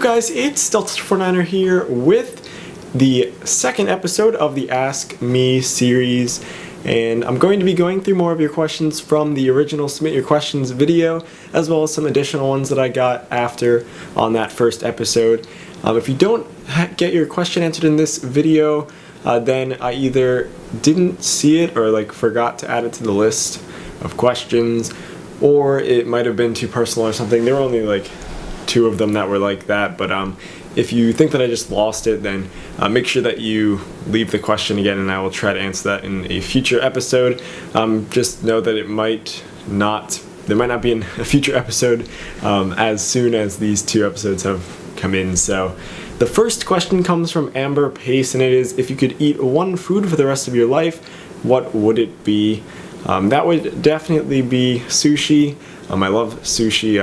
guys, it's Delta49er here with the second episode of the Ask Me series, and I'm going to be going through more of your questions from the original Submit Your Questions video, as well as some additional ones that I got after on that first episode. If you don't get your question answered in this video, then I either didn't see it or forgot to add it to the list of questions, or it might have been too personal or something. There were only two of them that were like that, but if you think that I just lost it, then make sure that you leave the question again and I will try to answer that in a future episode. Just know that there might not be a future episode as soon as these two episodes have come in. So the first question comes from Amber Pace, and it is, if you could eat one food for the rest of your life, what would it be? That would definitely be sushi. I love sushi.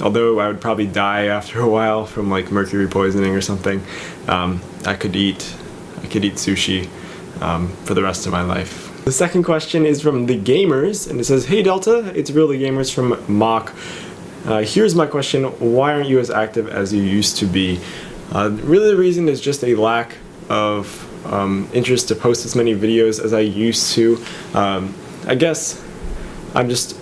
Although I would probably die after a while from mercury poisoning or something, I could eat sushi for the rest of my life. The second question is from The Gamers, and it says, "Hey Delta, it's Real The Gamers from Mock. Here's my question: why aren't you as active as you used to be?" Really, the reason is just a lack of interest to post as many videos as I used to. I guess I'm just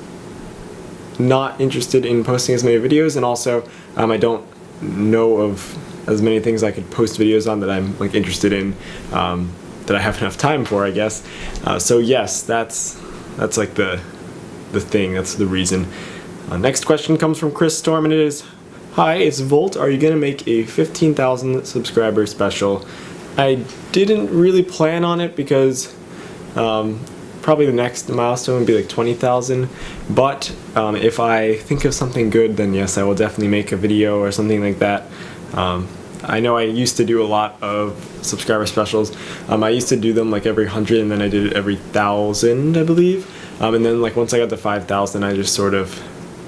not interested in posting as many videos, and also I don't know of as many things I could post videos on that I'm interested in, that I have enough time for, I guess. So yes, that's the thing. That's the reason. Next question comes from Chris Storm, and it is, "Hi, it's Volt. Are you gonna make a 15,000 subscriber special?" I didn't really plan on it because probably the next milestone would be 20,000, but if I think of something good, then yes, I will definitely make a video or something like that. I know I used to do a lot of subscriber specials. I used to do them every 100, and then I did it every 1,000, I believe. And then once I got to 5,000, I just sort of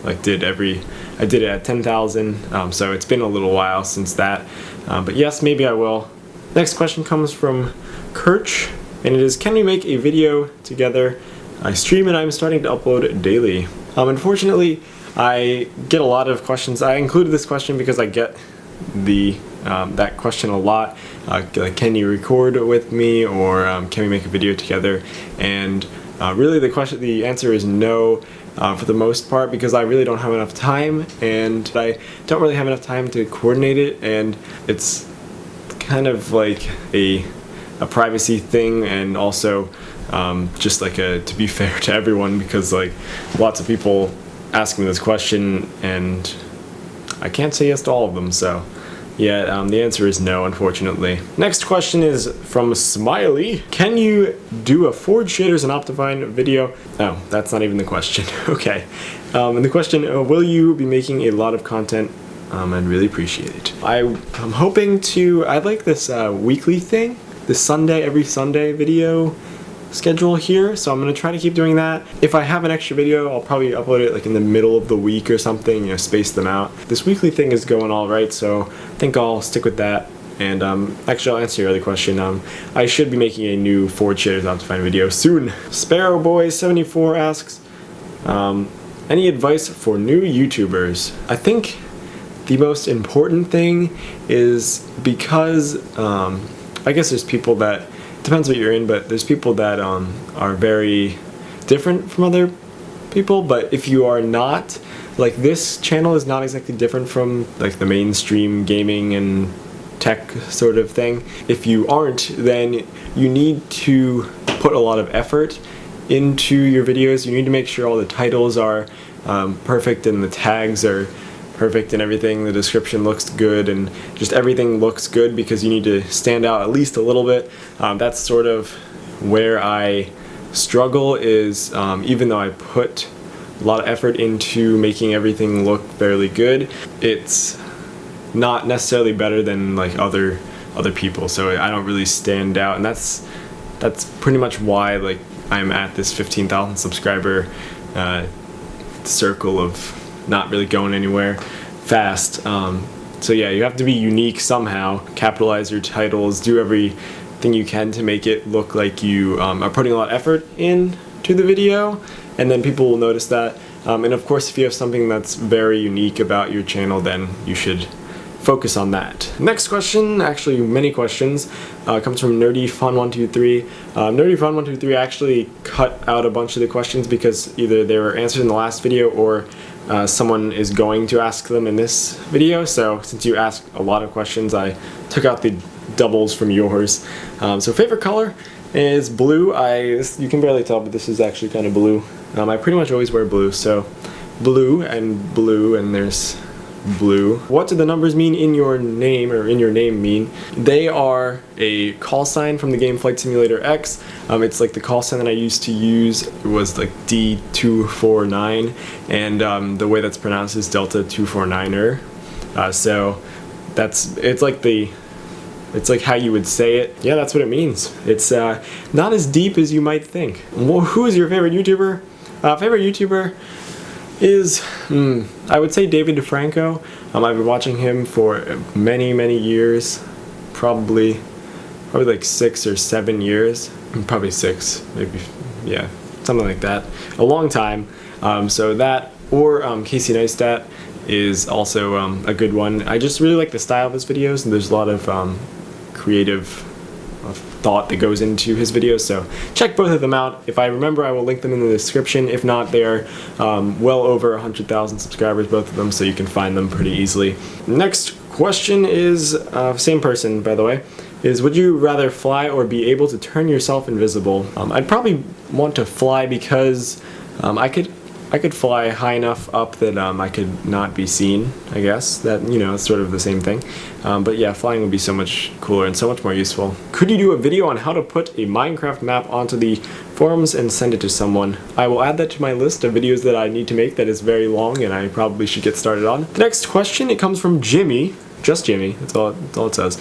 I did it at 10,000. So it's been a little while since that. But yes, maybe I will. Next question comes from Kirch, and it is, "Can we make a video together? I stream and I'm starting to upload daily." Unfortunately, I get a lot of questions. I included this question because I get that question a lot. Can you record with me, or can we make a video together? And really, the answer is no. For the most part, because I really don't have enough time, and I don't really have enough time to coordinate it, and it's kind of a privacy thing, and also just to be fair to everyone, because lots of people ask me this question and I can't say yes to all of them. So yeah, the answer is no, unfortunately. Next question is from Smiley. "Can you do a Forge Shaders and Optifine video?" Oh, that's not even the question. Okay. And the question, "Will you be making a lot of content?" I'd really appreciate it. I'm hoping to. I like this weekly thing, this every Sunday video schedule here, so I'm gonna try to keep doing that. If I have an extra video, I'll probably upload it in the middle of the week or something, space them out. This weekly thing is going all right, so I think I'll stick with that. And actually, I'll answer your other question. I should be making a new Forge Shaders Optifine video soon. Sparrowboy74 asks, "Any advice for new YouTubers?" I think the most important thing is, because I guess there's people that, depends what you're in, but there's people that are very different from other people. But if you are not, this channel is not exactly different from the mainstream gaming and tech sort of thing. If you aren't, then you need to put a lot of effort into your videos. You need to make sure all the titles are perfect, and the tags are perfect, and everything, the description looks good, and just everything looks good, because you need to stand out at least a little bit. That's sort of where I struggle, is even though I put a lot of effort into making everything look fairly good, it's not necessarily better than other people, so I don't really stand out, and that's pretty much why I'm at this 15,000 subscriber circle of not really going anywhere fast. So yeah, you have to be unique somehow, capitalize your titles, do everything you can to make it look like you are putting a lot of effort into the video, and then people will notice that. And of course, if you have something that's very unique about your channel, then you should focus on that. Next question, actually many questions, comes from NerdyFun123. NerdyFun123 actually cut out a bunch of the questions because either they were answered in the last video or someone is going to ask them in this video. So since you asked a lot of questions, I took out the doubles from yours. So favorite color is blue. You can barely tell, but this is actually kind of blue. I pretty much always wear blue, so blue, and there's blue. What do the numbers mean in your name, or in your name mean? They are a call sign from the game Flight Simulator X. It's like the call sign that I used to use was like D249, and the way that's pronounced is Delta 249er. So it's like how you would say it. Yeah, that's what it means. It's not as deep as you might think. Well, who is your favorite YouTuber? Favorite YouTuber is, I would say David DeFranco. I've been watching him for many years, probably like 6 or 7 years, probably 6, maybe, yeah, something like that, a long time. So that, or Casey Neistat is also a good one. I just really like the style of his videos, and there's a lot of creative thought that goes into his videos, so check both of them out. If I remember, I will link them in the description. If not, they are well over 100,000 subscribers, both of them, so you can find them pretty easily. Next question is, same person by the way, is would you rather fly or be able to turn yourself invisible? I'd probably want to fly because I could fly high enough up that I could not be seen, I guess. That, you know, it's sort of the same thing. But yeah, flying would be so much cooler and so much more useful. Could you do a video on how to put a Minecraft map onto the forums and send it to someone? I will add that to my list of videos that I need to make that is very long and I probably should get started on. The next question, it comes from Jimmy. Just Jimmy, that's all it says.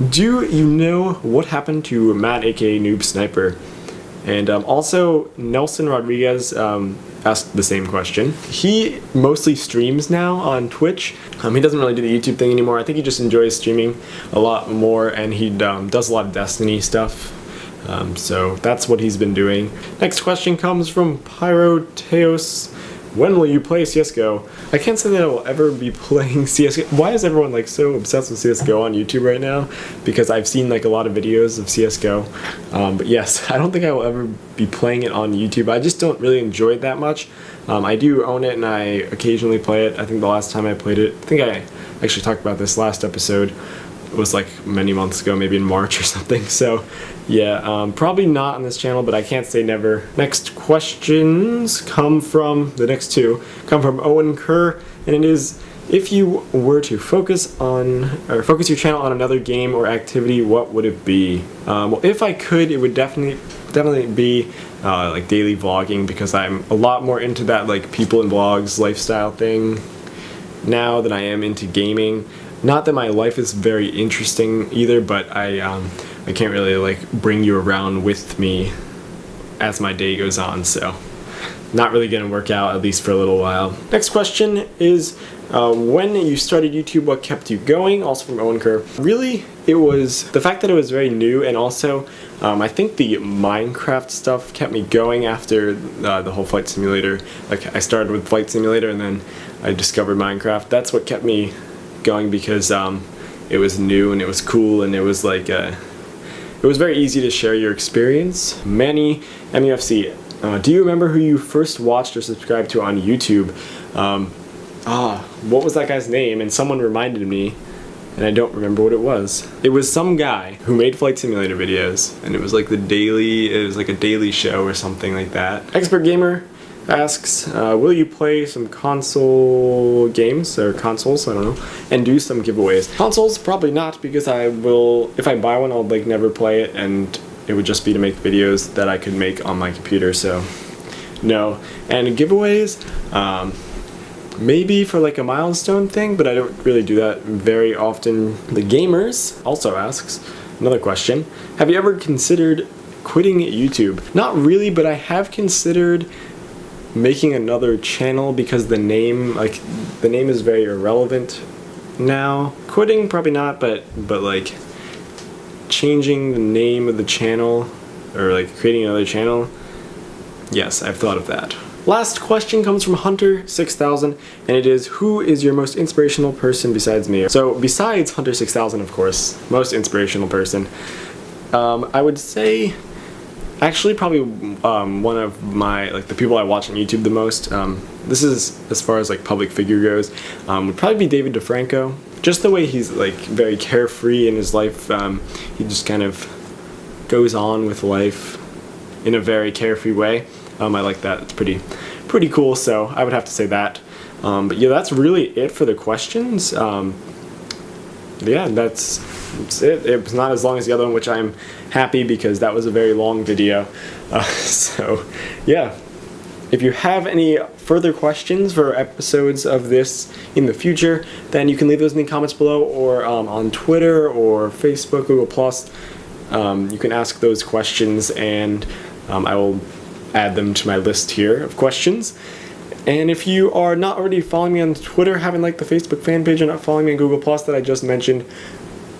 Do you know what happened to Matt, aka Noob Sniper? And also, Nelson Rodriguez asked the same question. He mostly streams now on Twitch. He doesn't really do the YouTube thing anymore. I think he just enjoys streaming a lot more, and he does a lot of Destiny stuff. So that's what he's been doing. Next question comes from Pyroteos. When will you play CSGO? I can't say that I will ever be playing CSGO. Why is everyone like so obsessed with CSGO on YouTube right now? Because I've seen like a lot of videos of CSGO. But yes, I don't think I will ever be playing it on YouTube. I just don't really enjoy it that much. I do own it and I occasionally play it. I think the last time I played it, I think I actually talked about this last episode. It was like many months ago, maybe in March or something. So yeah, probably not on this channel, but I can't say never. Next questions come from, the next two, come from Owen Kerr, and it is, if you were to focus your channel on another game or activity, what would it be? Well, if I could, it would definitely be like daily vlogging, because I'm a lot more into that like people and vlogs lifestyle thing now than I am into gaming. Not that my life is very interesting either, but I can't really like bring you around with me as my day goes on, so not really gonna work out, at least for a little while. Next question is, when you started YouTube, what kept you going? Also from Owen Kerr. Really, it was the fact that it was very new, and also I think the Minecraft stuff kept me going after the whole Flight Simulator. Like, I started with Flight Simulator and then I discovered Minecraft. That's what kept me going, because it was new and it was cool, and it was like it was very easy to share your experience. Manny MUFC, do you remember who you first watched or subscribed to on YouTube? What was that guy's name? And someone reminded me, and I don't remember what it was. It was some guy who made Flight Simulator videos, and it was like a daily show or something like that. Expert Gamer asks, will you play some console games, or consoles, I don't know, and do some giveaways? Consoles, probably not, because I will, if I buy one, I'll like never play it, and it would just be to make videos that I could make on my computer, so no. And giveaways, maybe for like a milestone thing, but I don't really do that very often. The Gamers also asks, another question, have you ever considered quitting YouTube? Not really, but I have considered making another channel, because the name is very irrelevant now. Quitting, probably not, but like changing the name of the channel, or like creating another channel, yes, I've thought of that. Last question comes from Hunter6000, and it is, who is your most inspirational person besides me? So besides Hunter6000, of course, most inspirational person, I would say actually probably one of my, like, the people I watch on YouTube the most, this is as far as like public figure goes, would probably be David DeFranco. Just the way he's like very carefree in his life, he just kind of goes on with life in a very carefree way. I like that. It's pretty cool, so I would have to say that. But yeah, that's really it for the questions. Yeah, that's it. It was not as long as the other one, which I'm happy because that was a very long video. So yeah, if you have any further questions for episodes of this in the future, then you can leave those in the comments below, or on Twitter or Facebook, Google+. You can ask those questions, and I will add them to my list here of questions. And if you are not already following me on Twitter, haven't liked the Facebook fan page, and not following me on Google+ that I just mentioned,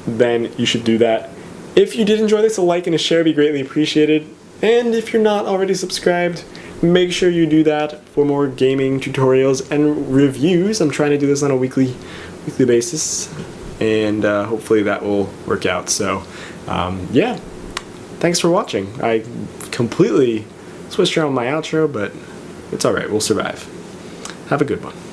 then you should do that. If you did enjoy this, a like and a share would be greatly appreciated. And if you're not already subscribed, make sure you do that for more gaming tutorials and reviews. I'm trying to do this on a weekly basis, and hopefully that will work out. So yeah, thanks for watching. I completely switched around my outro, but it's alright, we'll survive. Have a good one.